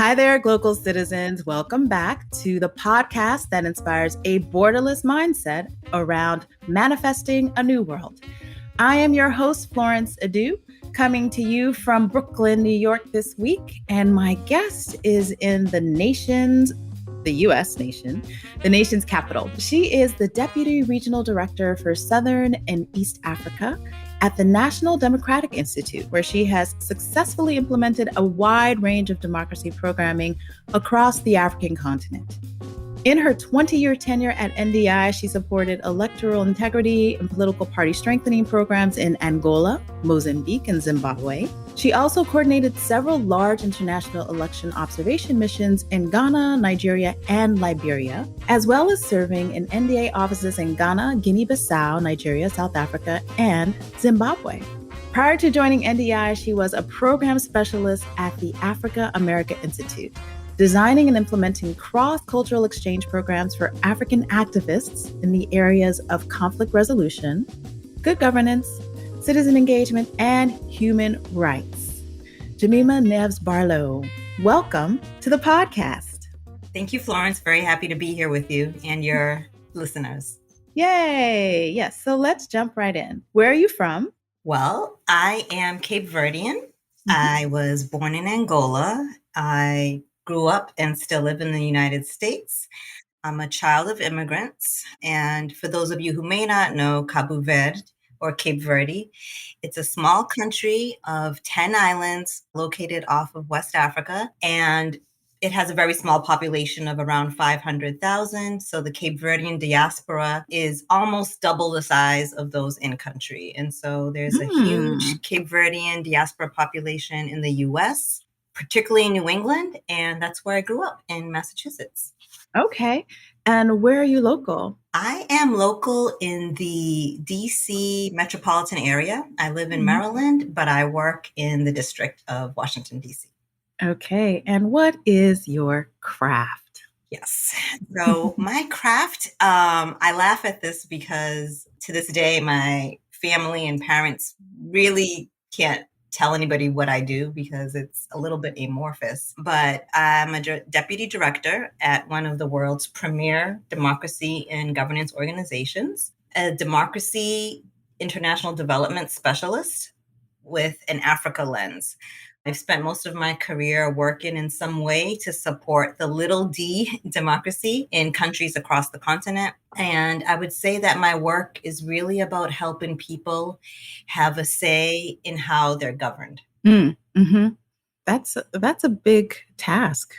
Hi there, Glocal citizens. Welcome back to the podcast that inspires a borderless mindset around manifesting a new world. I am your host, Florence Adu, coming to you from Brooklyn, New York this week. And my guest is in the U.S. nation, the nation's capital. She is the Deputy Regional Director for Southern and East Africa at the National Democratic Institute, where she has successfully implemented a wide range of democracy programming across the African continent. In her 20-year tenure at NDI, she supported electoral integrity and political party strengthening programs in Angola, Mozambique, and Zimbabwe. She also coordinated several large international election observation missions in Ghana, Nigeria, and Liberia, as well as serving in NDA offices in Ghana, Guinea Bissau, Nigeria, South Africa, and Zimbabwe. Prior to joining NDI, she was a program specialist at the Africa America Institute, designing and implementing cross-cultural exchange programs for African activists in the areas of conflict resolution, good governance, citizen engagement, and human rights. Gemima Neves Barlow, welcome to the podcast. Thank you, Florence. Very happy to be here with you and your listeners. Yay! Yes, so let's jump right in. Where are you from? Well, I am Cape Verdian. I was born in Angola. I grew up and still live in the United States. I'm a child of immigrants. And for those of you who may not know Cabo Verde or Cape Verde, it's a small country of 10 islands located off of West Africa. And it has a very small population of around 500,000. So the Cape Verdean diaspora is almost double the size of those in country. And so there's a huge Cape Verdean diaspora population in the US, particularly in New England. And that's where I grew up, in Massachusetts. Okay. And where are you local? I am local in the DC metropolitan area. I live in Maryland, but I work in the District of Washington, DC. Okay. And what is your craft? Yes. So my craft, I laugh at this because to this day, my family and parents really can't tell anybody what I do because it's a little bit amorphous. But I'm a deputy director at one of the world's premier democracy and governance organizations, a democracy international development specialist with an Africa lens. I've spent most of my career working in some way to support the little d democracy in countries across the continent. And I would say that my work is really about helping people have a say in how they're governed. Mm-hmm. That's a big task.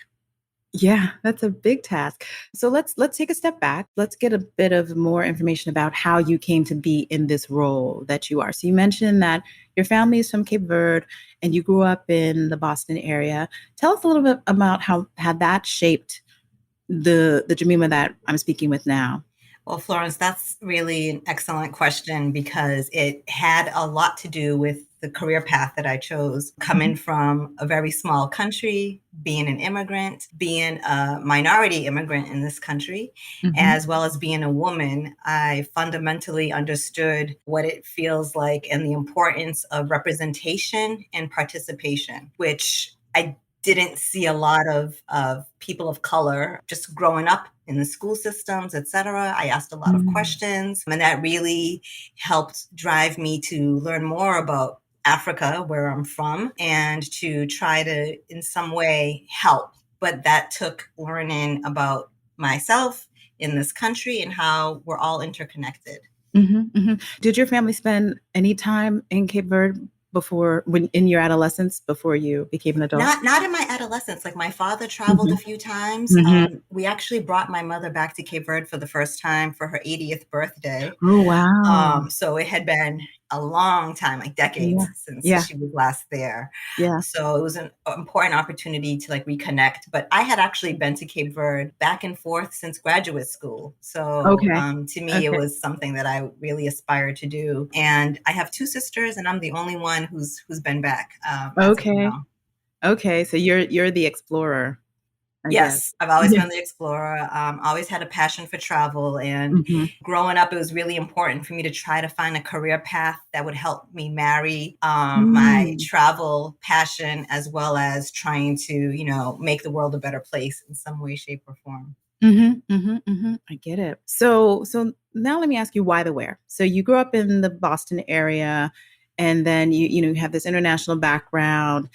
Yeah, that's a big task. So let's take a step back. Let's get a bit of more information about how you came to be in this role that you are. So you mentioned that your family is from Cape Verde and you grew up in the Boston area. Tell us a little bit about how that shaped the Gemima that I'm speaking with now. Well, Florence, that's really an excellent question because it had a lot to do with the career path that I chose, coming from a very small country, being an immigrant, being a minority immigrant in this country, as well as being a woman. I fundamentally understood what it feels like and the importance of representation and participation, which I didn't see a lot of people of color just growing up in the school systems, et cetera. I asked a lot of questions, and that really helped drive me to learn more about Africa, where I'm from, and to try to, in some way, help. But that took learning about myself in this country and how we're all interconnected. Did your family spend any time in Cape Verde in your adolescence before you became an adult? Not in my adolescence. Like my father traveled a few times. We actually brought my mother back to Cape Verde for the first time for her 80th birthday. Oh, wow. So it had been a long time, like decades since she was last there. Yeah. So it was an important opportunity to like reconnect. But I had actually been to Cape Verde back and forth since graduate school. So to me, it was something that I really aspired to do. And I have two sisters, and I'm the only one who's been back. Okay. So you're the explorer. I guess. Yes, I've always Yeah. been the explorer. Always had a passion for travel, and Hmm. growing up, it was really important for me to try to find a career path that would help me marry my Mm. travel passion as well as trying to, make the world a better place in some way, shape, or form. I get it. So now let me ask you why the where. So you grew up in the Boston area, and then you have this international background,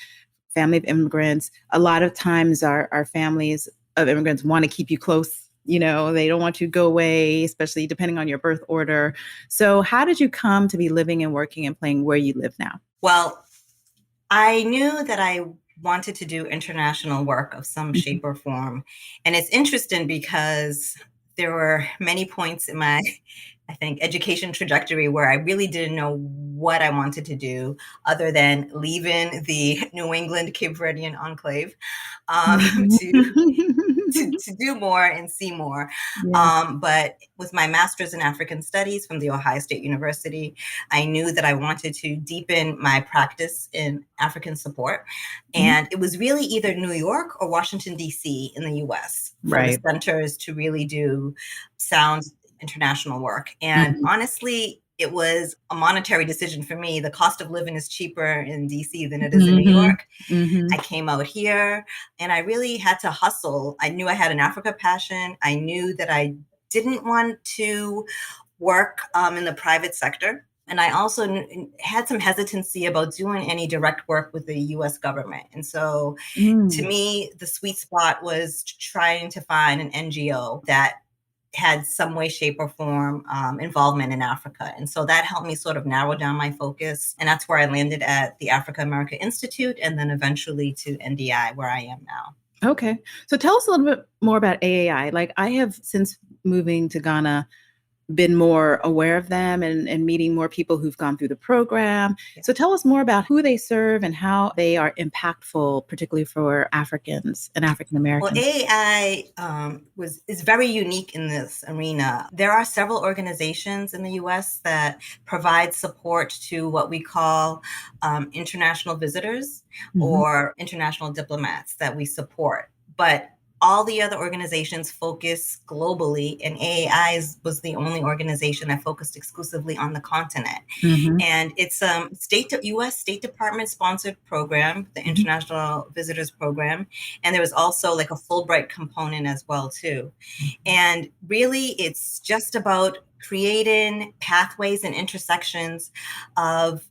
family of immigrants. A lot of times our families of immigrants want to keep you close. They don't want you to go away, especially depending on your birth order. So how did you come to be living and working and playing where you live now? Well, I knew that I wanted to do international work of some Mhm. shape or form. And it's interesting because there were many points in my, I think, education trajectory where I really didn't know what I wanted to do other than leaving the New England Cape Verdian enclave to Mhm. to do more and see more. Yeah. But with my master's in African Studies from the Ohio State University, I knew that I wanted to deepen my practice in African support. Mhm. And it was really either New York or Washington, D.C. in the US for the Right. centers to really do sound international work. And Mhm. honestly, it was a monetary decision for me. The cost of living is cheaper in DC than it is in New Mhm. York. I Mhm. came out here and I really had to hustle. I knew I had an Africa passion. I knew that I didn't want to work in the private sector. And I also had some hesitancy about doing any direct work with the US government. And so to Mm. me, the sweet spot was trying to find an NGO that had some way, shape, or form involvement in Africa. And so that helped me sort of narrow down my focus. And that's where I landed at the Africa America Institute and then eventually to NDI, where I am now. Okay. So tell us a little bit more about AAI. Like I have since moving to Ghana been more aware of them and meeting more people who've gone through the program. Yeah. So tell us more about who they serve and how they are impactful, particularly for Africans and African Well, Americans. AAI is very unique in this arena. There are several organizations in the U.S. that provide support to what we call international visitors Mhm. or international diplomats that we support. But all the other organizations focus globally, and AAI was the only organization that focused exclusively on the continent. Mhm. And it's a U.S. State Department sponsored program, the Mhm. International Visitors Program, and there was also like a Fulbright component as well too. And really, it's just about creating pathways and intersections of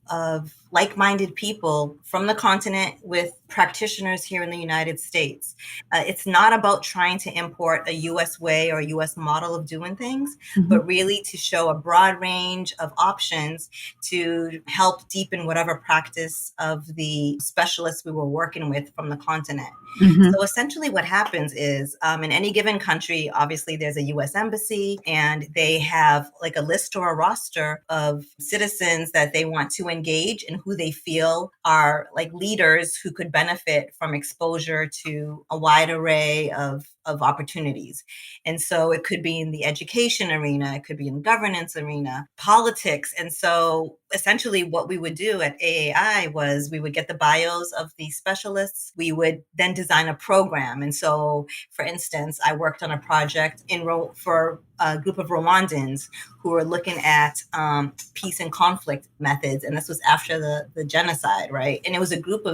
like-minded people from the continent with practitioners here in the United States. It's not about trying to import a US way or a US model of doing things, Mhm. but really to show a broad range of options to help deepen whatever practice of the specialists we were working with from the continent. Mhm. So essentially what happens is in any given country, obviously there's a US embassy and they have like a list or a roster of citizens that they want to engage and who they feel are like leaders who could benefit from exposure to a wide array of opportunities. And so it could be in the education arena, it could be in governance arena, politics. And so essentially what we would do at AAI was we would get the bios of the specialists. We would then design a program. And so, for instance, I worked on a project for a group of Rwandans who were looking at peace and conflict methods. And this was after the genocide, right? And it was a group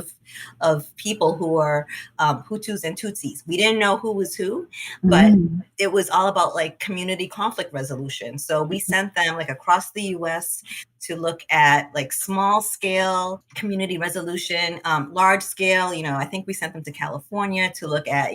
of people who were Hutus and Tutsis. We didn't know who was who, but Mm. it was all about like community conflict resolution. So we sent them like across the US to look at like small scale community resolution, large scale, I think we sent them to California to look at,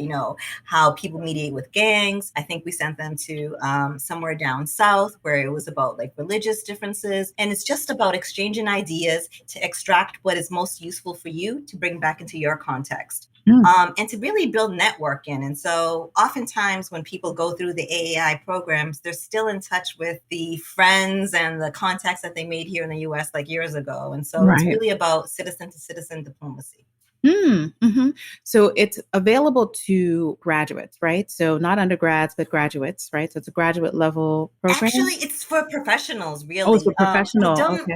how people mediate with gangs. I think we sent them to somewhere down south where it was about like religious differences. And it's just about exchanging ideas to extract what is most useful for you to bring back into your context. Mm. And to really build networking. And so oftentimes when people go through the AAI programs, they're still in touch with the friends and the contacts that they made here in the US like years ago. And so it's Right. really about citizen to citizen diplomacy. Mm-hmm. So it's available to graduates, right? So not undergrads, but graduates, right? So it's a graduate level program. Actually, it's for professionals, Oh, it's really. a professional. Okay.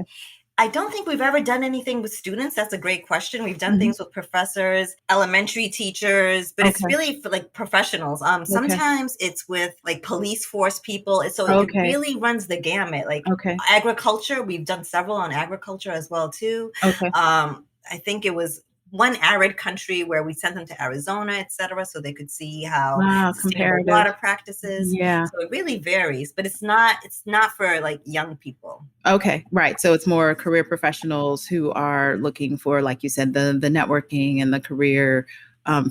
I don't think we've ever done anything with students. That's a great question. We've done things with professors, elementary teachers, but it's really for like professionals. Sometimes it's with like police force people. So it really runs the gamut. Like agriculture, we've done several on agriculture as well too. I think it was one arid country where we sent them to Arizona, et cetera, so they could see how sustainable water practices. Yeah. So it really varies, but it's not for like young people. Okay, right. So it's more career professionals who are looking for, like you said, the networking and the career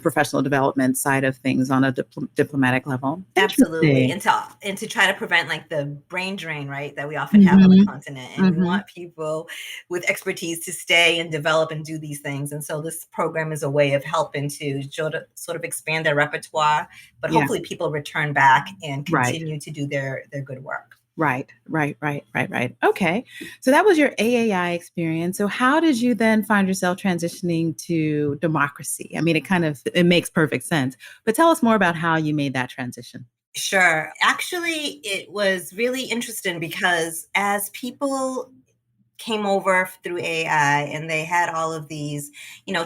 professional development side of things on a diplomatic level. Absolutely. And to try to prevent like the brain drain, right, that we often have on the continent. And we want people with expertise to stay and develop and do these things. And so this program is a way of helping to sort of expand their repertoire, but hopefully people return back and continue to do their good work. Right. Okay. So that was your AAI experience. So how did you then find yourself transitioning to democracy? I mean, it makes perfect sense, but tell us more about how you made that transition. Sure. Actually, it was really interesting because as people came over through AI and they had all of these,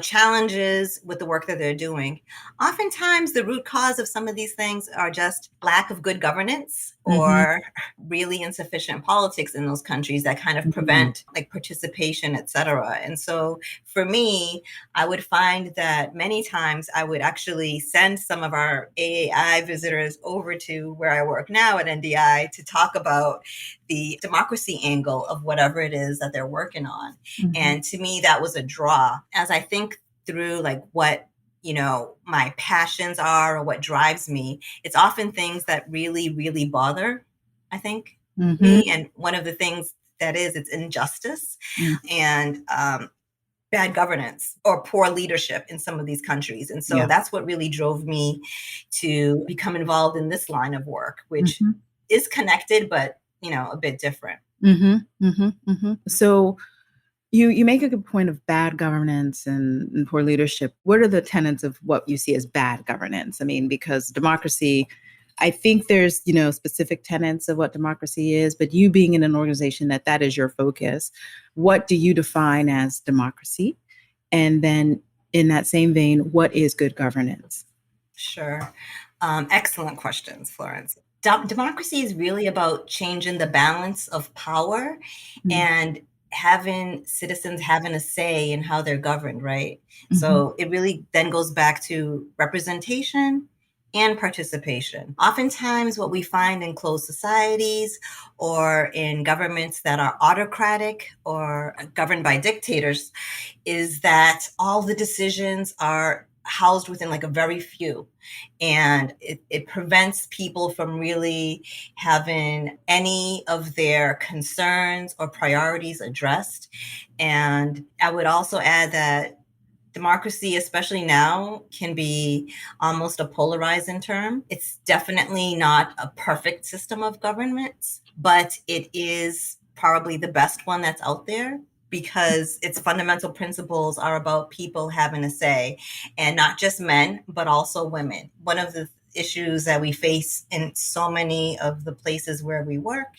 challenges with the work that they're doing. Oftentimes the root cause of some of these things are just lack of good governance or really insufficient politics in those countries that kind of prevent like participation, et cetera. And so for me, I would find that many times I would actually send some of our AAI visitors over to where I work now at NDI to talk about the democracy angle of whatever it is that they're working on. And to me, that was a draw. As I think through like what, my passions are or what drives me, it's often things that really, really bother, I think, me. And one of the things that it's injustice and bad governance or poor leadership in some of these countries. And so that's what really drove me to become involved in this line of work, which is connected, but a bit different. So you make a good point of bad governance and poor leadership. What are the tenets of what you see as bad governance? I mean, because democracy, I think there's, specific tenets of what democracy is, but you being in an organization that is your focus, what do you define as democracy? And then in that same vein, what is good governance? Sure. Excellent questions, Florence. Democracy is really about changing the balance of power and having citizens having a say in how they're governed, right? So it really then goes back to representation and participation. Oftentimes what we find in closed societies or in governments that are autocratic or governed by dictators is that all the decisions are housed within like a very few. And it prevents people from really having any of their concerns or priorities addressed. And I would also add that democracy, especially now, can be almost a polarizing term. It's definitely not a perfect system of government, but it is probably the best one that's out there, because its fundamental principles are about people having a say, and not just men, but also women. One of the issues that we face in so many of the places where we work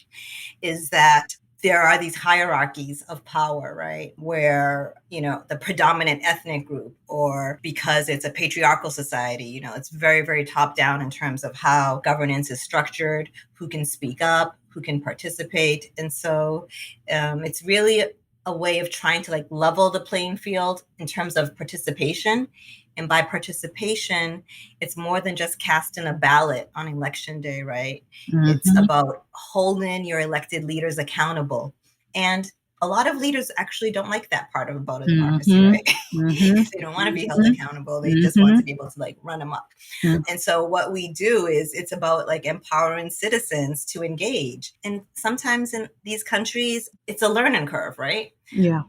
is that there are these hierarchies of power, right? Where, the predominant ethnic group, or because it's a patriarchal society, it's very, very top down in terms of how governance is structured, who can speak up, who can participate. And so it's really a way of trying to like level the playing field in terms of participation. And by participation, it's more than just casting a ballot on election day, right? It's about holding your elected leaders accountable. And a lot of leaders actually don't like that part about a democracy, right? They don't want to be held accountable. They just want to be able to like run amok. And so what we do is it's about like empowering citizens to engage. And sometimes in these countries, it's a learning curve, right? Yeah.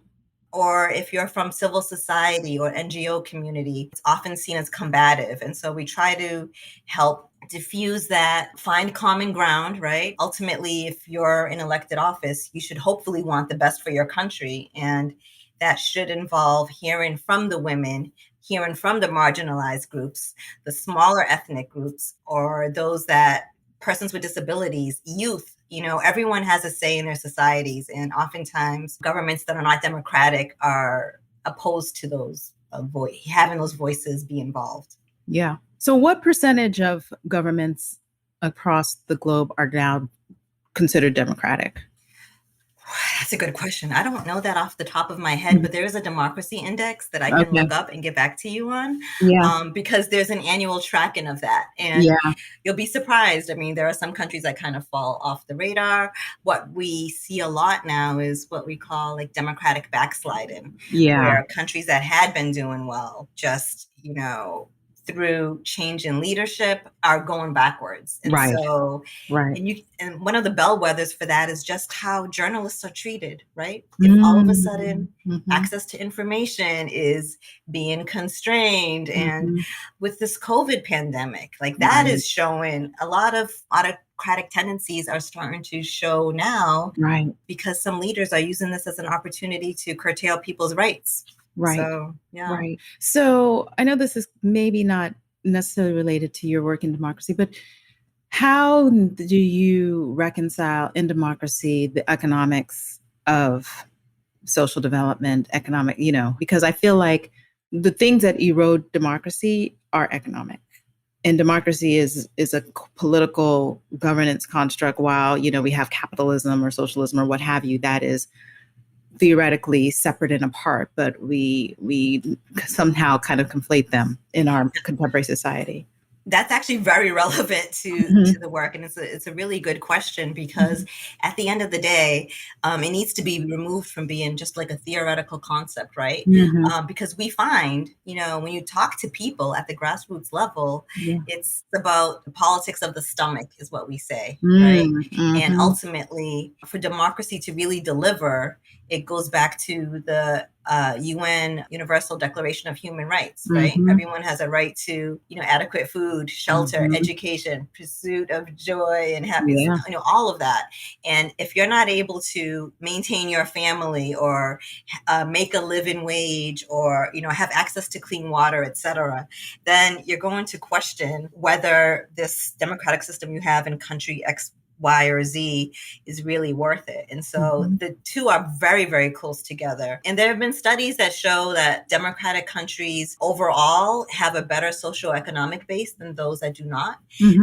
Or if you're from civil society or NGO community, it's often seen as combative. And so we try to help diffuse that, find common ground, right? Ultimately, if you're in elected office, you should hopefully want the best for your country. And that should involve hearing from the women, hearing from the marginalized groups, the smaller ethnic groups, or those that persons with disabilities, youth, everyone has a say in their societies, and oftentimes governments that are not democratic are opposed to those having those voices be involved. Yeah. So what percentage of governments across the globe are now considered democratic? That's a good question. I don't know that off the top of my head, but there is a democracy index that I can look up and get back to you on, because there's an annual tracking of that. And you'll be surprised. I mean, there are some countries that kind of fall off the radar. What we see a lot now is what we call like democratic backsliding, where countries that had been doing well just, through change in leadership are going backwards. And so, and one of the bellwethers for that is just how journalists are treated, right? If all of a sudden access to information is being constrained, and with this COVID pandemic, like that is showing a lot of autocratic tendencies are starting to show now, because some leaders are using this as an opportunity to curtail people's rights. Right. So, Right. So I know this is maybe not necessarily related to your work in democracy, but how do you reconcile in democracy the economics of social development, because I feel like the things that erode democracy are economic. And democracy is a political governance construct, while, we have capitalism or socialism or what have you, that is theoretically separate and apart, but we somehow kind of conflate them in our contemporary society. That's actually very relevant to the work. And it's a really good question, because at the end of the day, it needs to be removed from being just like a theoretical concept, right? Because we find, when you talk to people at the grassroots level, it's about the politics of the stomach is what we say, right? And ultimately, for democracy to really deliver, it goes back to the UN Universal Declaration of Human Rights, right? Everyone has a right to, adequate food, shelter, education, pursuit of joy and happiness, all of that. And if you're not able to maintain your family or make a living wage or, have access to clean water, et cetera, then you're going to question whether this democratic system you have in country X, Y, or Z is really worth it. And so the two are very, very close together. And there have been studies that show that democratic countries overall have a better socioeconomic base than those that do not,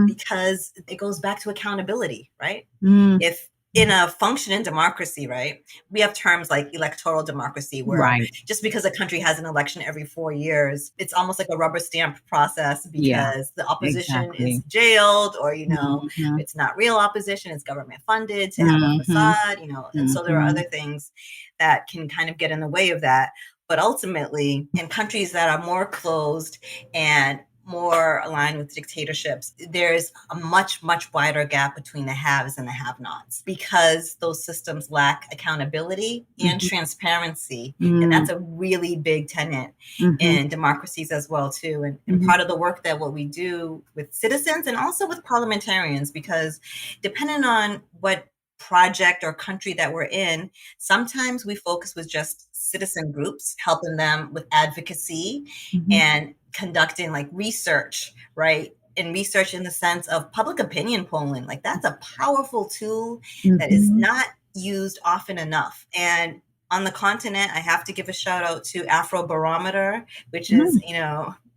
because it goes back to accountability, right? If in a functioning democracy, right, we have terms like electoral democracy, where just because a country has an election every 4 years, it's almost like a rubber stamp process, because the opposition is jailed, or, it's not real opposition, it's government funded to have a facade, and so there are other things that can kind of get in the way of that. But ultimately, in countries that are more closed and more aligned with dictatorships, there's a much, much wider gap between the haves and the have-nots, because those systems lack accountability and transparency. And that's a really big tenet in democracies as well, too. And part of the work that what we do with citizens and also with parliamentarians, because depending on what project or country that we're in, sometimes we focus with just citizen groups, helping them with advocacy and conducting like research, right? And research in the sense of public opinion polling. Like that's a powerful tool that is not used often enough. And on the continent, I have to give a shout out to Afrobarometer, which is,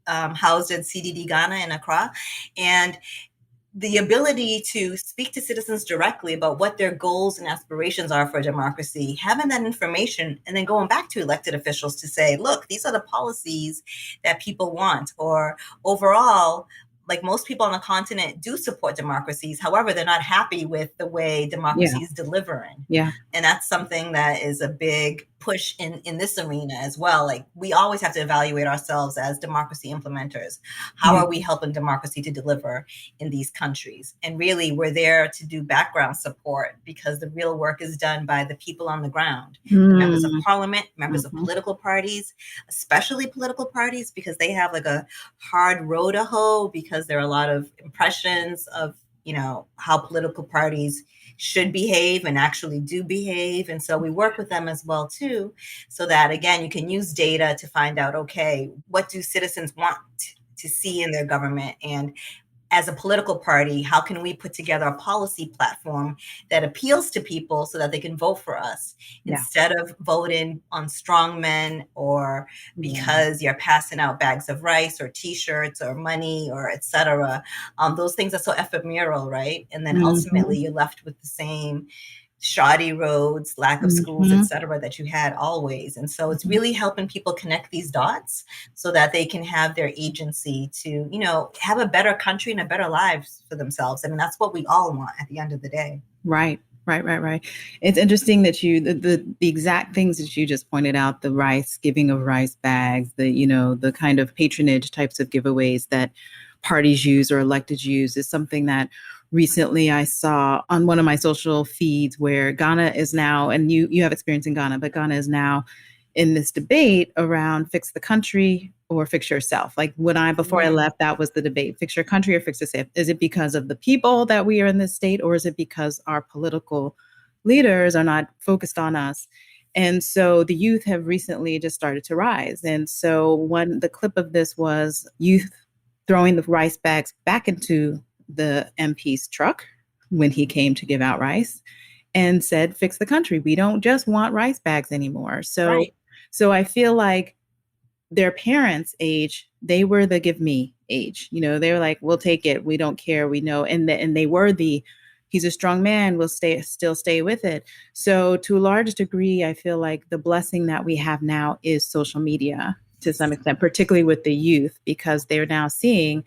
housed in CDD Ghana in Accra. And the ability to speak to citizens directly about what their goals and aspirations are for democracy, having that information, and then going back to elected officials to say, look, these are the policies that people want, or overall, like most people on the continent do support democracies. However, they're not happy with the way democracy is delivering. And that's something that is a big push in this arena as well. Like we always have to evaluate ourselves as democracy implementers. How are we helping democracy to deliver in these countries? And really, we're there to do background support, because the real work is done by the people on the ground, the members of parliament, members of political parties, especially political parties, because they have like a hard row to hoe, because there are a lot of impressions of, how political parties should behave and actually do behave. And so we work with them as well, too, so that, again, you can use data to find out, okay, what do citizens want to see in their government? And as a political party, how can we put together a policy platform that appeals to people so that they can vote for us instead of voting on strong men or because you're passing out bags of rice or T-shirts or money or etc. Those things are so ephemeral, right? And then ultimately you're left with the same shoddy roads, lack of schools, etc., that you had always. And so it's really helping people connect these dots so that they can have their agency to, have a better country and a better lives for themselves. I mean, that's what we all want at the end of the day. Right. It's interesting that the exact things that you just pointed out, the rice, giving of rice bags, the kind of patronage types of giveaways that parties use or elected use is something that recently I saw on one of my social feeds where Ghana is now, and you have experience in Ghana, but Ghana is now in this debate around fix the country or fix yourself. Like before I left, that was the debate, fix your country or fix yourself. Is it because of the people that we are in this state, or is it because our political leaders are not focused on us? And so the youth have recently just started to rise. And so the clip of this was youth throwing the rice bags back into the MP's truck when he came to give out rice and said, fix the country. We don't just want rice bags anymore. So I feel like their parents' age, they were the give me age. They were like, we'll take it. We don't care. We know. And they were he's a strong man. We'll still stay with it. So to a large degree, I feel like the blessing that we have now is social media to some extent, particularly with the youth, because they're now seeing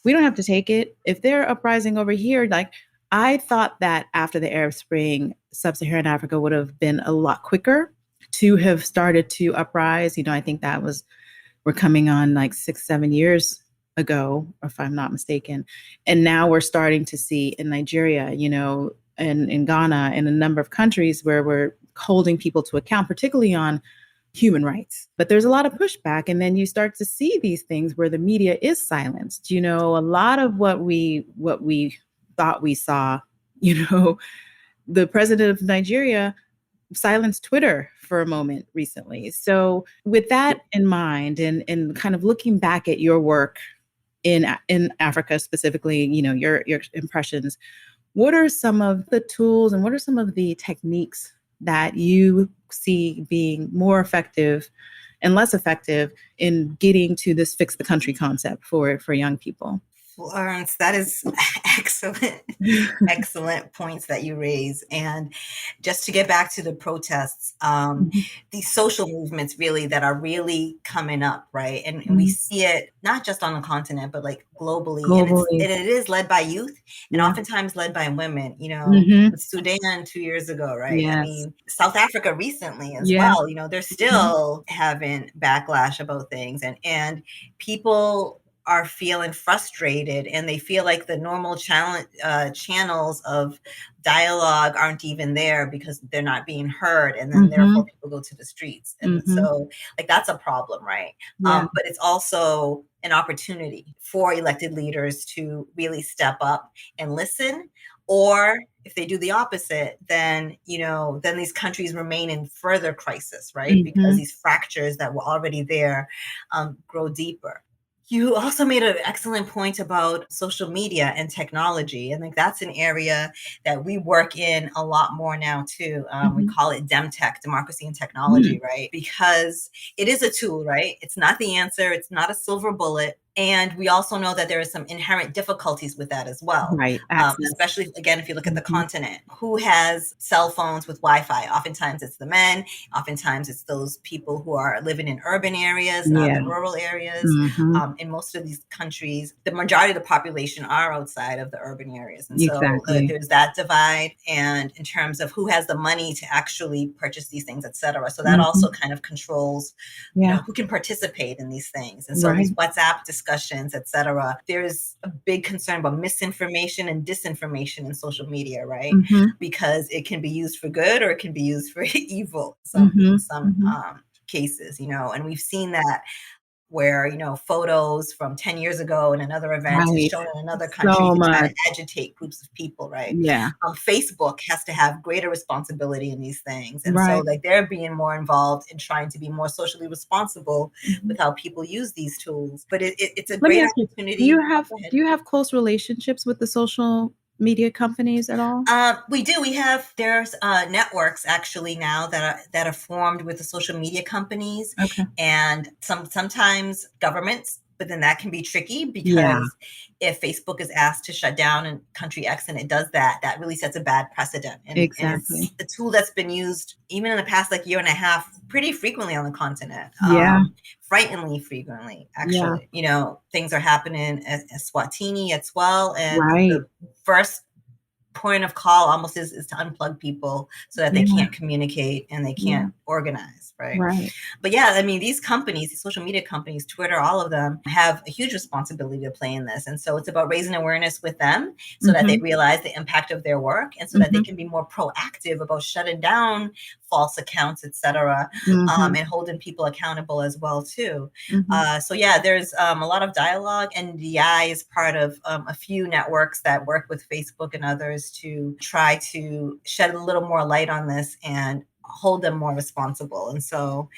we don't have to take it. If they're uprising over here, like I thought that after the Arab Spring, Sub-Saharan Africa would have been a lot quicker to have started to uprise. I think we're coming on like 6-7 years ago, if I'm not mistaken. And now we're starting to see in Nigeria, and in Ghana and a number of countries where we're holding people to account, particularly on human rights. But there's a lot of pushback. And then you start to see these things where the media is silenced. A lot of what we thought we saw, the president of Nigeria silenced Twitter for a moment recently. So with that in mind and kind of looking back at your work in Africa specifically, your impressions, what are some of the tools and what are some of the techniques that you see being more effective and less effective in getting to this fix the country concept for young people? Florence, that is excellent points that you raise. And just to get back to the protests, these social movements really that are really coming up, right? And we see it not just on the continent, but like globally. And it is led by youth and oftentimes led by women, with Sudan 2 years ago, right? Yes. I mean, South Africa recently as well, they're still having backlash about things and people are feeling frustrated and they feel like the normal channels of dialogue aren't even there because they're not being heard. And then therefore people go to the streets. And so like, that's a problem, right? But it's also an opportunity for elected leaders to really step up and listen. Or if they do the opposite, then, then these countries remain in further crisis, right? Because these fractures that were already there grow deeper. You also made an excellent point about social media and technology. I think that's an area that we work in a lot more now too. We call it DemTech, democracy and technology, right? Because it is a tool, right? It's not the answer. It's not a silver bullet. And we also know that there are some inherent difficulties with that as well. Right. Especially, again, if you look at the continent, who has cell phones with Wi-Fi? Oftentimes it's the men. Oftentimes it's those people who are living in urban areas, not the rural areas. In most of these countries, the majority of the population are outside of the urban areas. And so there's that divide. And in terms of who has the money to actually purchase these things, et cetera. So that also kind of controls who can participate in these things. And so these WhatsApp discussions, et cetera, there's a big concern about misinformation and disinformation in social media, right? Because it can be used for good or it can be used for evil in some cases, and we've seen that where, photos from 10 years ago in another event is Right. shown in another country So to try much. to agitate groups of people, right? Yeah. Facebook has to have greater responsibility in these things. And so Right. like they're being more involved in trying to be more socially responsible with how people use these tools. But it's a Let me great ask you, opportunity. do you have close relationships with the social media companies at all? We do. There's networks actually now that are formed with the social media companies, Okay. and sometimes governments. But then that can be tricky because if Facebook is asked to shut down in country X and it does that, that really sets a bad precedent. And Exactly. it's a tool that's been used even in the past like year and a half pretty frequently on the continent. Frighteningly frequently, actually. Things are happening at Swatini as well. And the first point of call almost is to unplug people so that they can't communicate and they can't organize, right? But yeah, I mean, these companies, these social media companies, Twitter, all of them have a huge responsibility to play in this. And so it's about raising awareness with them so that they realize the impact of their work and so that they can be more proactive about shutting down false accounts, etc., and holding people accountable as well too. So yeah, there's a lot of dialogue, and DI is part of a few networks that work with Facebook and others to try to shed a little more light on this and hold them more responsible. And so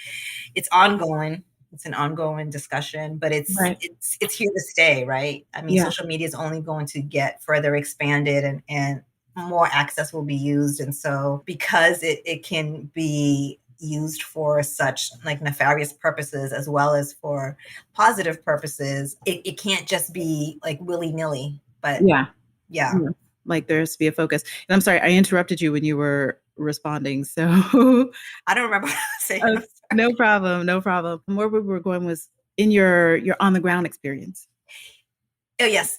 it's ongoing. It's an ongoing discussion, but it's here to stay, right? I mean, social media is only going to get further expanded and more access will be used. And so because it can be used for such like nefarious purposes as well as for positive purposes, it can't just be like willy-nilly. But like there has to be a focus. And I'm sorry, I interrupted you when you were responding. So I don't remember what I was saying. No problem. Where we were going was in your on the ground experience. Oh, yes.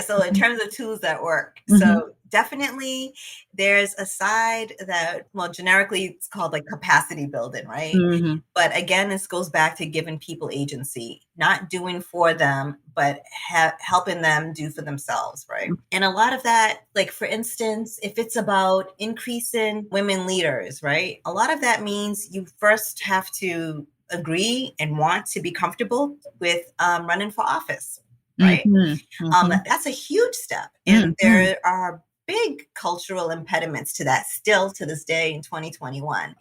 So in terms of tools that work, so definitely there's a side that, well, generically it's called like capacity building, right? But again, this goes back to giving people agency, not doing for them, but helping them do for themselves, right? And a lot of that, like for instance, if it's about increasing women leaders, right? A lot of that means you first have to agree and want to be comfortable with running for office. Right. That's a huge step. And there are big cultural impediments to that still to this day in 2021.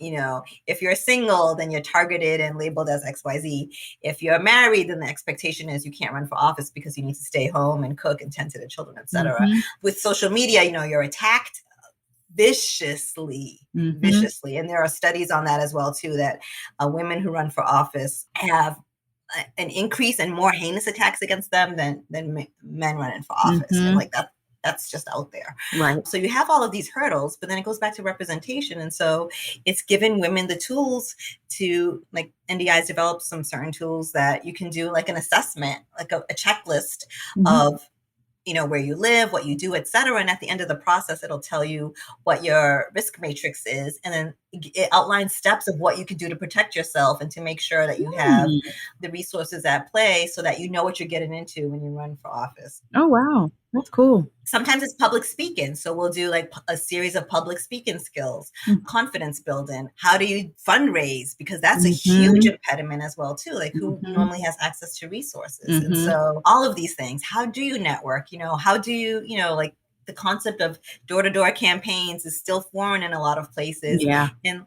If you're single, then you're targeted and labeled as XYZ. If you're married, then the expectation is you can't run for office because you need to stay home and cook and tend to the children, etc. With social media, you're attacked viciously. And there are studies on that as well, too, that women who run for office have an increase and more heinous attacks against them than men running for office. And like that's just out there. Right. So you have all of these hurdles, but then it goes back to representation. And so it's given women the tools to, like, NDI's developed some certain tools that you can do like an assessment, like a checklist of where you live, what you do, et cetera. And at the end of the process, it'll tell you what your risk matrix is. And then it outlines steps of what you can do to protect yourself and to make sure that you have the resources at play so that you know what you're getting into when you run for office. Oh, wow. That's cool. Sometimes it's public speaking. So we'll do like a series of public speaking skills, confidence building. How do you fundraise? Because that's a huge impediment as well, too. Like who normally has access to resources? And so all of these things, how do you network? How do you, like the concept of door-to-door campaigns is still foreign in a lot of places. And,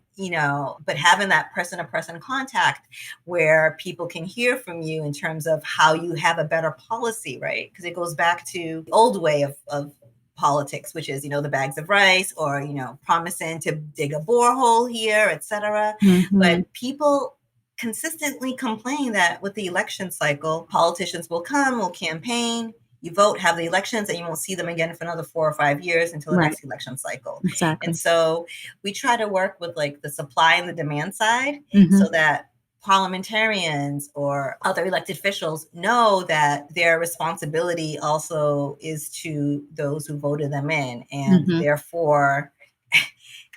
but having that person-to-person contact where people can hear from you in terms of how you have a better policy, right? Because it goes back to the old way of politics, which is, the bags of rice or, promising to dig a borehole here, et cetera. But people consistently complain that with the election cycle, politicians will come, will campaign, you vote, have the elections, and you won't see them again for another 4 or 5 years until the next election cycle. Exactly. And so we try to work with like the supply and the demand side so that parliamentarians or other elected officials know that their responsibility also is to those who voted them in. And therefore,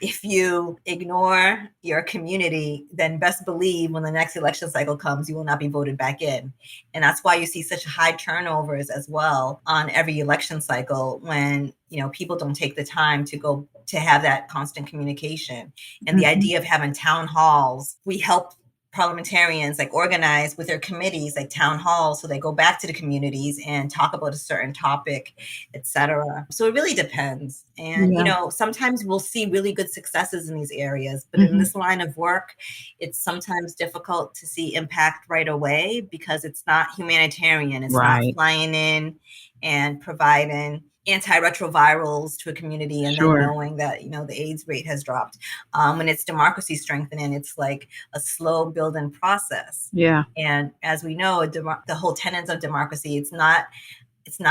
if you ignore your community, then best believe when the next election cycle comes, you will not be voted back in. And that's why you see such high turnovers as well on every election cycle when, people don't take the time to have that constant communication. And the idea of having town halls, we help parliamentarians like organize with their committees, like town halls, so they go back to the communities and talk about a certain topic, etc. So it really depends. And sometimes we'll see really good successes in these areas, but in this line of work, it's sometimes difficult to see impact right away because it's not humanitarian. It's not flying in and providing antiretrovirals to a community and then knowing that the AIDS rate has dropped. When it's democracy strengthening, it's like a slow building process. And as we know, the whole tenets of democracy, it's not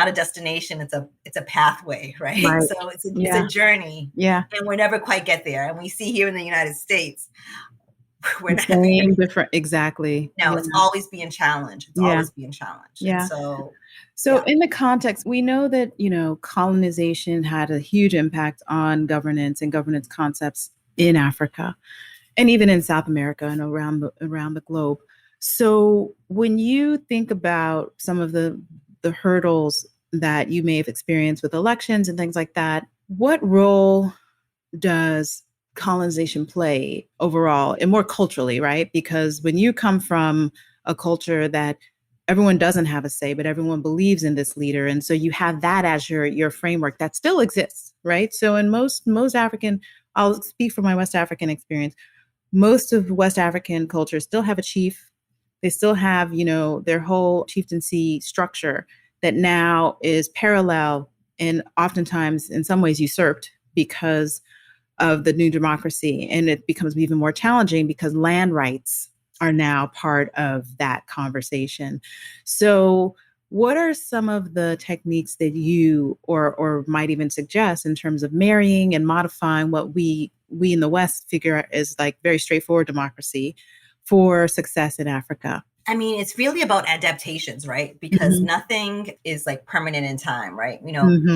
a destination, it's a pathway, right? So it's a journey. And we never quite get there. And we see here in the United States, we're not same, different, exactly. No, it's always being challenged. It's always being challenged. And so in the context, we know that, colonization had a huge impact on governance and governance concepts in Africa and even in South America and around the globe. So when you think about some of the hurdles that you may have experienced with elections and things like that, what role does colonization play overall and more culturally, right? Because when you come from a culture that everyone doesn't have a say, but everyone believes in this leader. And so you have that as your framework that still exists, right? So in most African, I'll speak from my West African experience, most of West African cultures still have a chief. They still have, their whole chieftaincy structure that now is parallel and oftentimes in some ways usurped because of the new democracy. And it becomes even more challenging because land rights are now part of that conversation. So what are some of the techniques that you or might even suggest in terms of marrying and modifying what we in the West figure is like very straightforward democracy for success in Africa? I mean, it's really about adaptations, right? Because nothing is like permanent in time, right?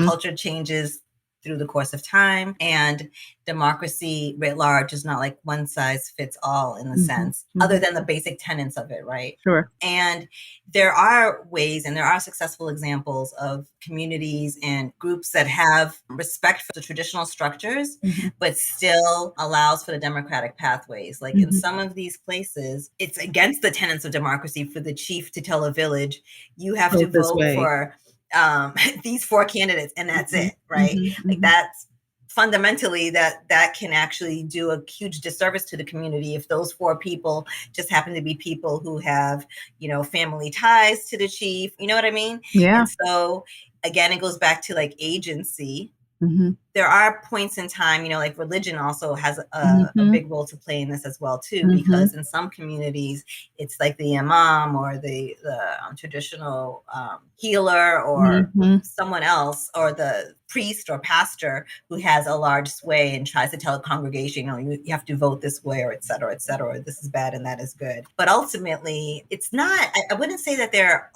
Culture changes through the course of time, and democracy writ large is not like one size fits all in the sense, other than the basic tenets of it, right? Sure. And there are ways and there are successful examples of communities and groups that have respect for the traditional structures, but still allows for the democratic pathways. Like in some of these places, it's against the tenets of democracy for the chief to tell a village, you have to vote for these 4 candidates and that's it, right? Like that's fundamentally that can actually do a huge disservice to the community if those 4 people just happen to be people who have, family ties to the chief, you know what I mean? Yeah. And so again, it goes back to like agency. There are points in time, like religion also has a big role to play in this as well too, because in some communities, it's like the imam or the traditional healer or someone else, or the priest or pastor who has a large sway and tries to tell a congregation, you have to vote this way, or et cetera, or this is bad and that is good. But ultimately, it's not, I wouldn't say that they're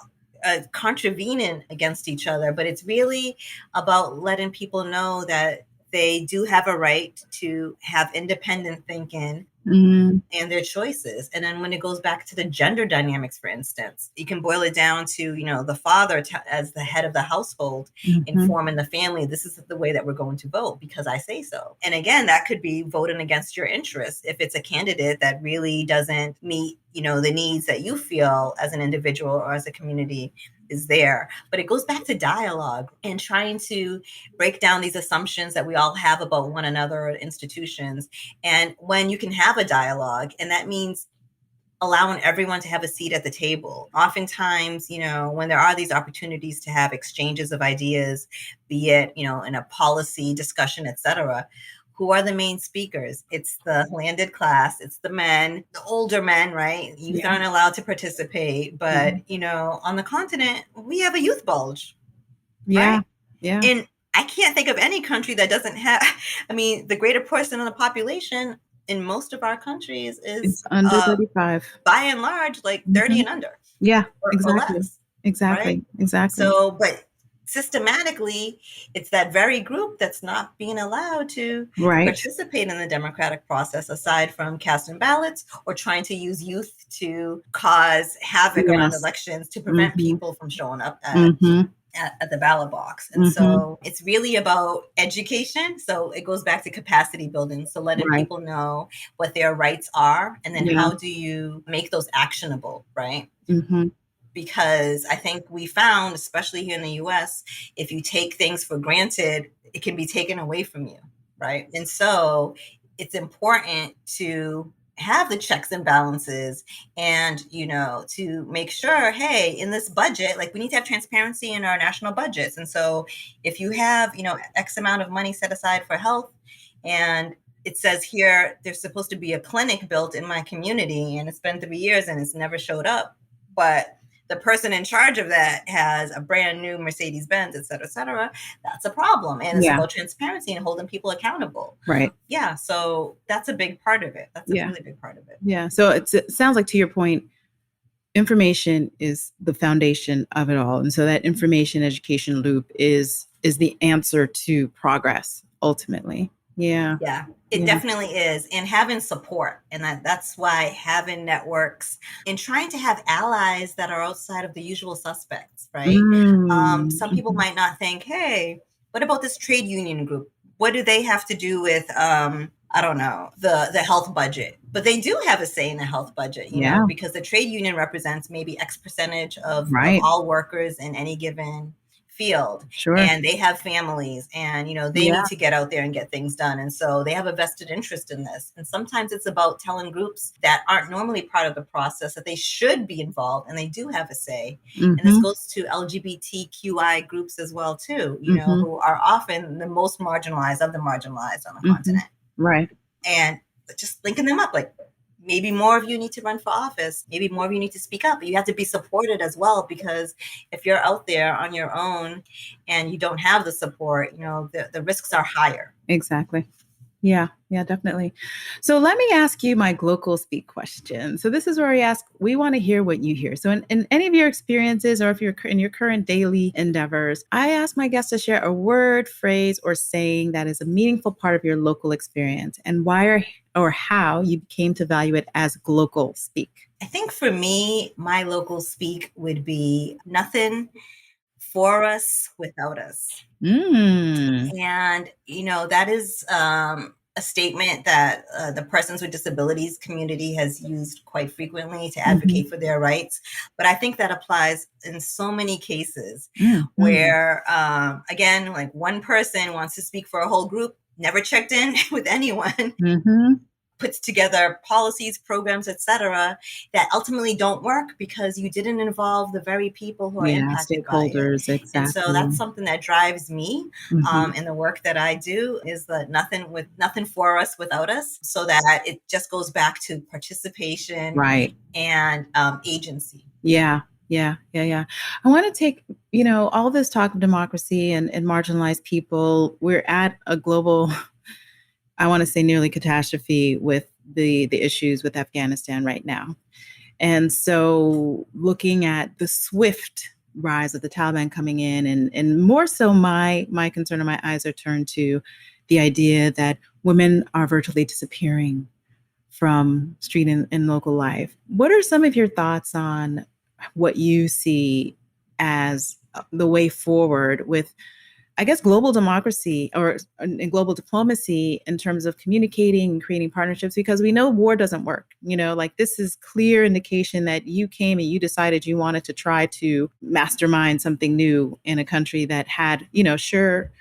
contravening against each other, but it's really about letting people know that they do have a right to have independent thinking and their choices. And then when it goes back to the gender dynamics, for instance, you can boil it down to, the father as the head of the household informing the family, this is the way that we're going to vote because I say so. And again, that could be voting against your interests if it's a candidate that really doesn't meet, the needs that you feel as an individual or as a community is there. But it goes back to dialogue and trying to break down these assumptions that we all have about one another or institutions. And when you can have a dialogue, and that means allowing everyone to have a seat at the table. Oftentimes, when there are these opportunities to have exchanges of ideas, be it, in a policy discussion, et cetera, who are the main speakers? It's the landed class, it's the men, the older men, right? Youth aren't allowed to participate, but, on the continent, we have a youth bulge. Yeah. Right? Yeah. And I can't think of any country that doesn't have, the greater portion of the population in most of our countries is it's under 35. By and large, like 30 and under. Yeah, or less. Exactly. Right? Exactly. So, but systematically, it's that very group that's not being allowed to participate in the democratic process, aside from casting ballots or trying to use youth to cause havoc around elections to prevent people from showing up at at the ballot box. And so it's really about education. So it goes back to capacity building. So letting people know what their rights are, and then how do you make those actionable, right? Because I think we found, especially here in the US, if you take things for granted, it can be taken away from you, right? And so it's important to have the checks and balances and, to make sure, hey, in this budget, like we need to have transparency in our national budgets. And so if you have, X amount of money set aside for health, and it says here, there's supposed to be a clinic built in my community, and it's been 3 years and it's never showed up. But the person in charge of that has a brand new Mercedes-Benz, et cetera, that's a problem. And it's about transparency and holding people accountable. Right. Yeah. So that's a big part of it. That's a really big part of it. Yeah. So it sounds like, to your point, information is the foundation of it all. And so that information education loop is the answer to progress ultimately. Yeah. Yeah, it definitely is. And having support. And that's why having networks and trying to have allies that are outside of the usual suspects, right? Some people might not think, hey, what about this trade union group? What do they have to do with, I don't know, the health budget? But they do have a say in the health budget, you know, because the trade union represents maybe X percentage of all workers in any given field. Sure. And they have families, and they need to get out there and get things done, and so they have a vested interest in this. And sometimes it's about telling groups that aren't normally part of the process that they should be involved, and they do have a say. And this goes to LGBTQI groups as well too, who are often the most marginalized of the marginalized on the continent, right? And just linking them up, like, maybe more of you need to run for office. Maybe more of you need to speak up. But you have to be supported as well, because if you're out there on your own and you don't have the support, the risks are higher. Exactly. Yeah, definitely. So let me ask you my Glocal Speak question. So this is where we want to hear what you hear. So in any of your experiences, or if you're in your current daily endeavors, I ask my guests to share a word, phrase, or saying that is a meaningful part of your local experience, and why or how you came to value it as Glocal Speak. I think for me, my local speak would be nothing for us without us. And, that is a statement that the persons with disabilities community has used quite frequently to advocate for their rights. But I think that applies in so many cases where, again, like one person wants to speak for a whole group, never checked in with anyone, puts together policies, programs, etc., that ultimately don't work because you didn't involve the very people who are impacted by it. Exactly. And so that's something that drives me in the work that I do, is that nothing for us without us, so that it just goes back to participation and agency. Yeah. I want to take, all this talk of democracy and marginalized people. We're at a global, I want to say, nearly catastrophe with the issues with Afghanistan right now. And so looking at the swift rise of the Taliban coming in, and more so my concern and my eyes are turned to the idea that women are virtually disappearing from street and local life. What are some of your thoughts on what you see as the way forward with, I guess, global democracy or global diplomacy in terms of communicating and creating partnerships? Because we know war doesn't work. This is clear indication that you came and you decided you wanted to try to mastermind something new in a country that had, sure,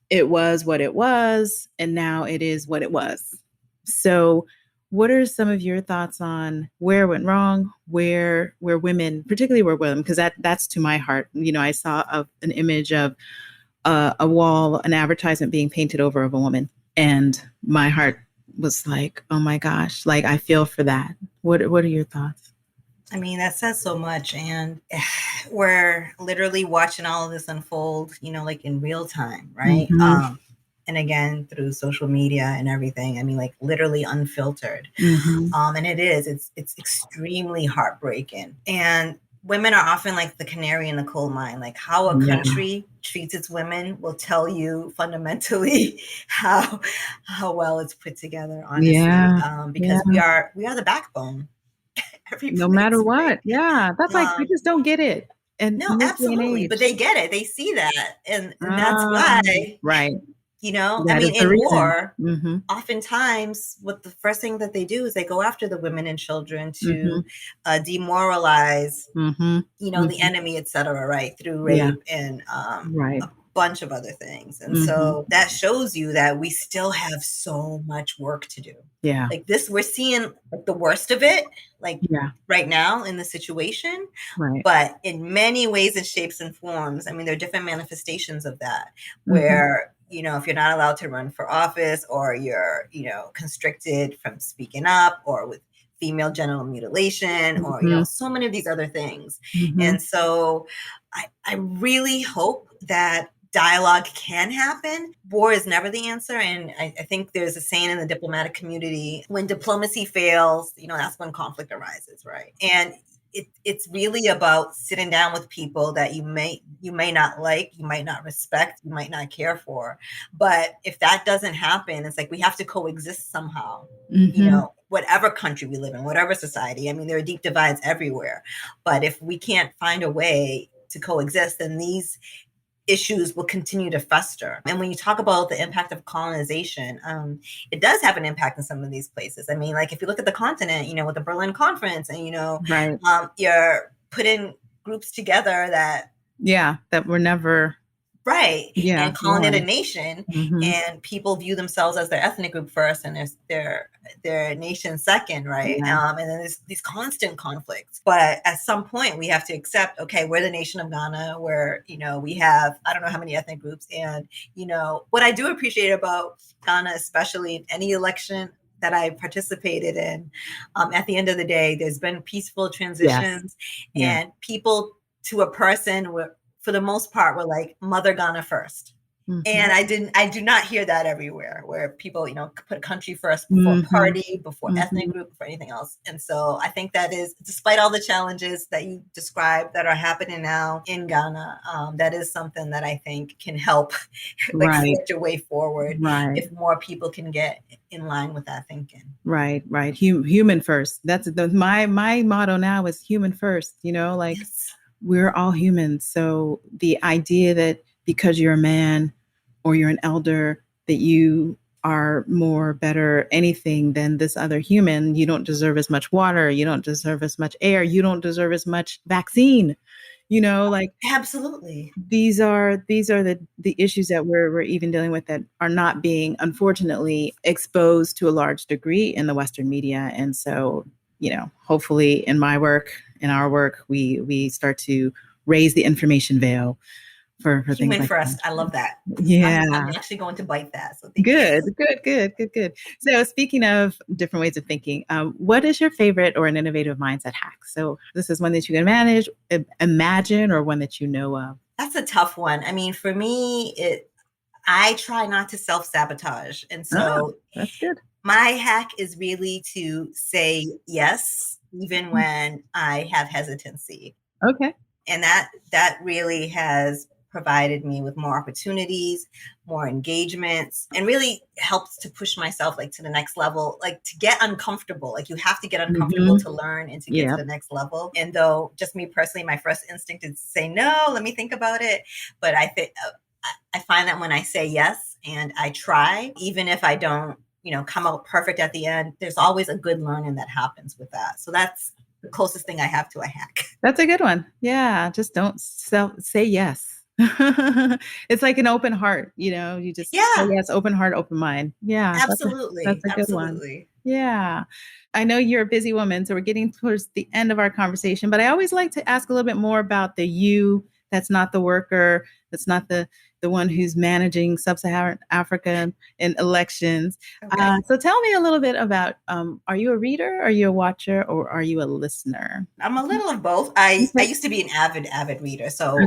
it was what it was, and now it is what it was. So what are some of your thoughts on where it went wrong, where women, particularly where women, because that's to my heart. I saw an image of a wall, an advertisement being painted over of a woman, and my heart was like, oh my gosh, like I feel for that. What are your thoughts? I mean, that says so much, and we're literally watching all of this unfold, like in real time, right? And again, through social media and everything, I mean, like literally unfiltered. And it's extremely heartbreaking. And women are often like the canary in the coal mine. Like how a country treats its women will tell you fundamentally how well it's put together, honestly. Because we are the backbone. No matter what. Yeah. That's like, I just don't get it. And No, in this day and absolutely. But age. they get it. They see that. And that's why, Right. I That is mean, the in reason. war, oftentimes what the first thing that they do is they go after the women and children to demoralize, the enemy, et cetera, right? Through rape and a bunch of other things. And so that shows you that we still have so much work to do. Yeah. Like this, we're seeing like the worst of it, like right now in the situation. Right. But in many ways and shapes and forms, I mean, there are different manifestations of that where, if you're not allowed to run for office, or you're, constricted from speaking up, or with female genital mutilation, or, so many of these other things. And so I really hope that dialogue can happen. War is never the answer. And I think there's a saying in the diplomatic community, when diplomacy fails, that's when conflict arises, right? And it's really about sitting down with people that you may not like, you might not respect, you might not care for. But if that doesn't happen, it's like we have to coexist somehow, whatever country we live in, whatever society. I mean, there are deep divides everywhere. But if we can't find a way to coexist, then these issues will continue to fester. And when you talk about the impact of colonization, it does have an impact in some of these places. I mean, like if you look at the continent, with the Berlin Conference, and you're putting groups together that were never and calling it a nation, and people view themselves as their ethnic group first and their nation second, right? And then there's these constant conflicts. But at some point we have to accept, okay, we're the nation of Ghana, where we have I don't know how many ethnic groups. And what I do appreciate about Ghana, especially in any election that I participated in, at the end of the day, there's been peaceful transitions, and people to a person were, for the most part, were like mother Ghana first. And I do not hear that everywhere, where people, put country first before party, before ethnic group, before anything else. And so I think that is, despite all the challenges that you described that are happening now in Ghana, that is something that I think can help forge a way forward if more people can get in line with that thinking. Right. Human first. That's my motto now is human first, we're all humans. So the idea that because you're a man or you're an elder, that you are more, better, anything than this other human, you don't deserve as much water, you don't deserve as much air, you don't deserve as much vaccine, absolutely. These are the issues that we're even dealing with that are not being, unfortunately, exposed to a large degree in the Western media. And so, hopefully in our work, we start to raise the information veil for things human like first. that. I love that. Yeah. I'm actually going to bite that. So good. So speaking of different ways of thinking, what is your favorite or an innovative mindset hack? So this is one that you can imagine, or one that you know of. That's a tough one. I mean, for me, I try not to self-sabotage. And so that's good. My hack is really to say yes, even when I have hesitancy. Okay. And that really has provided me with more opportunities, more engagements, and really helps to push myself to the next level, to get uncomfortable. You have to get uncomfortable to learn and to get to the next level. And though just me personally, my first instinct is to say, no, let me think about it. But I think I find that when I say yes and I try, even if I don't, come out perfect at the end, there's always a good learning that happens with that. So that's the closest thing I have to a hack. That's a good one. Yeah. Just don't say yes. It's like an open heart, you just say yes, open heart, open mind. Yeah. Absolutely. That's a good one. Yeah. I know you're a busy woman, so we're getting towards the end of our conversation, but I always like to ask a little bit more about the you that's not the worker, that's not the one who's managing sub-Saharan Africa in elections. Okay. So tell me a little bit about, are you a reader, are you a watcher, or are you a listener? I'm a little of both. I used to be an avid reader. So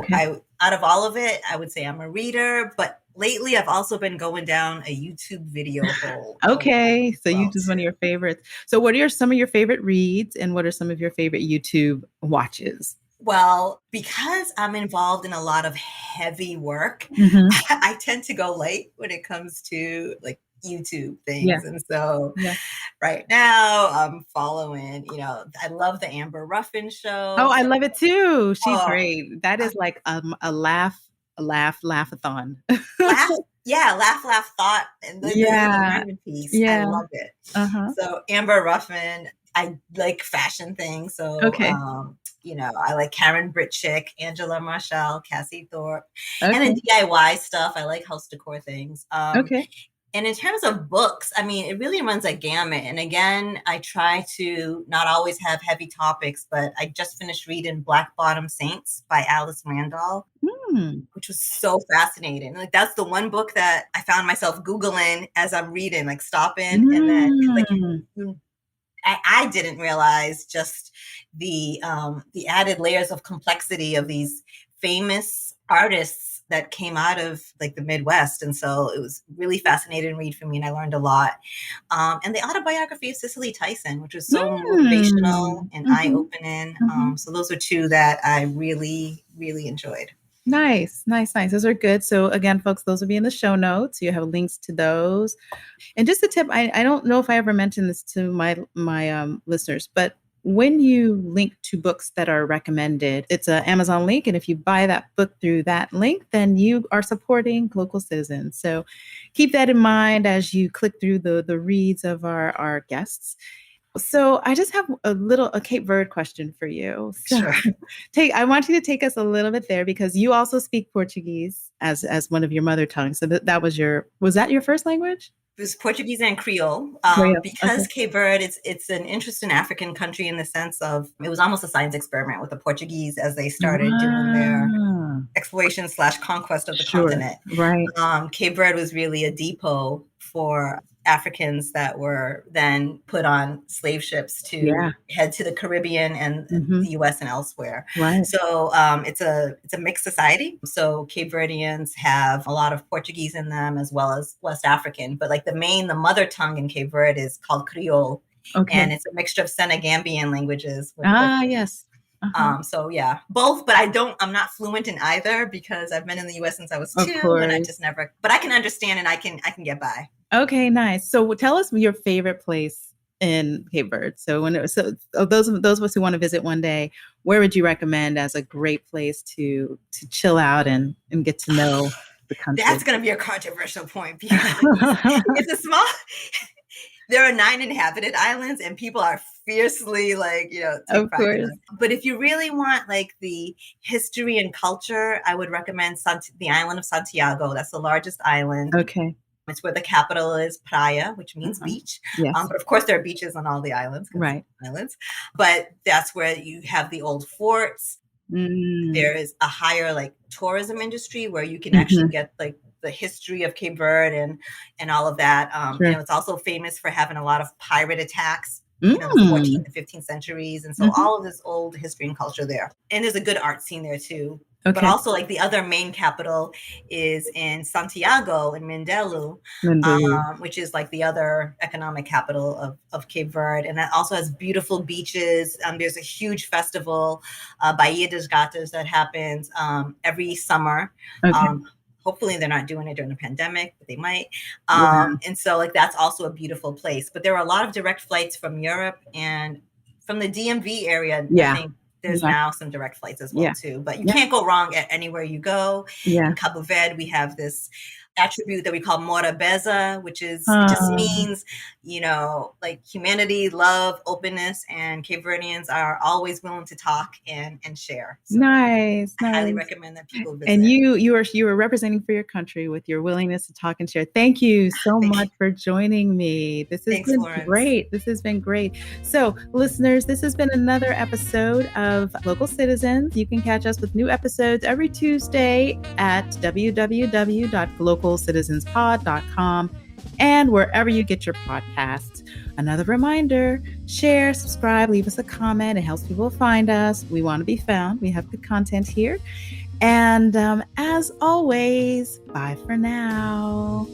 out of all of it, I would say I'm a reader, but lately I've also been going down a YouTube video hole. Okay. So YouTube is one of your favorites. So what are some of your favorite reads, and what are some of your favorite YouTube watches? Well, because I'm involved in a lot of heavy work, I tend to go late when it comes to YouTube things. Yeah. And so Yeah. right now I'm following, I love the Amber Ruffin show. Oh, I So, love it too. She's oh, great. That is like a laugh-a-thon. laugh, yeah, laugh, thought, and the Yeah. environment piece. I Yeah. love it. Uh-huh. So Amber Ruffin, I like fashion things. So, Okay. I like Karen Britchick, Angela Marshall, Cassie Thorpe, and Okay. the DIY stuff. I like house decor things. Okay. And in terms of books, I mean, it really runs a gamut. And again, I try to not always have heavy topics, but I just finished reading Black Bottom Saints by Alice Randall, which was so fascinating. Like, that's the one book that I found myself Googling as I'm reading, like stopping. And then like, I didn't realize just the added layers of complexity of these famous artists that came out of like the Midwest. And so it was really fascinating read for me, and I learned a lot. And the autobiography of Cicely Tyson, which was so motivational and eye-opening. So those are two that I really, really enjoyed. Nice. Those are good. So again, folks, those will be in the show notes. You have links to those. And just a tip, I don't know if I ever mentioned this to my listeners, but when you link to books that are recommended, it's an Amazon link. And if you buy that book through that link, then you are supporting Glocal Citizens. So keep that in mind as you click through the reads of our guests. So I just have a Cape Verde question for you. So Sure. I want you to take us a little bit there, because you also speak Portuguese as one of your mother tongues. So was that your first language? It was Portuguese and Creole, because okay. Cape Verde, it's an interesting African country in the sense of it was almost a science experiment with the Portuguese as they started doing their exploration / conquest of the continent. Right. Cape Verde was really a depot for Africans that were then put on slave ships to head to the Caribbean and the US and elsewhere. Right. So it's a mixed society. So Cape Verdians have a lot of Portuguese in them as well as West African, but like the mother tongue in Cape Verde is called Creole. Okay. And it's a mixture of Senegambian languages. Yes. So yeah, both, but I'm not fluent in either because I've been in the US since I was 2 and I just never, but I can understand and I can get by. Okay, nice. So tell us your favorite place in Cape Verde. So those of us who want to visit one day, where would you recommend as a great place to chill out and get to know the country? That's going to be a controversial point because it's a small. There are 9 inhabited islands, and people are fiercely of course. But if you really want like the history and culture, I would recommend the island of Santiago. That's the largest island. Okay. It's where the capital is Praia, which means beach. Yes. But of course, there are beaches on all the islands. Right. Islands. But that's where you have the old forts. There is a higher tourism industry where you can actually get the history of Cape Verde and all of that. It's also famous for having a lot of pirate attacks. The 14th and 15th centuries. And so all of this old history and culture there. And there's a good art scene there too. Okay. But also the other main capital is in Santiago in Mindelo, which is the other economic capital of Cape Verde. And that also has beautiful beaches. There's a huge festival, Bahia dos Gatos, that happens every summer. Okay. Hopefully they're not doing it during the pandemic, but they might. And so that's also a beautiful place. But there are a lot of direct flights from Europe and from the DMV area. I think there's now some direct flights as well too. But you can't go wrong at anywhere you go. In Cabo Verde, we have this attribute that we call morabeza, which is just means, humanity, love, openness, and Cape Verdians are always willing to talk and share. So nice. I highly recommend that people visit. And you are representing for your country with your willingness to talk and share. Thank you so much for joining me. This has been great. This has been great. So listeners, this has been another episode of Local Citizens. You can catch us with new episodes every Tuesday at www.localcitizenspod.com and wherever you get your podcasts. Another reminder, share, subscribe, leave us a comment. It helps people find us. We want to be found. We have good content here. And as always, bye for now.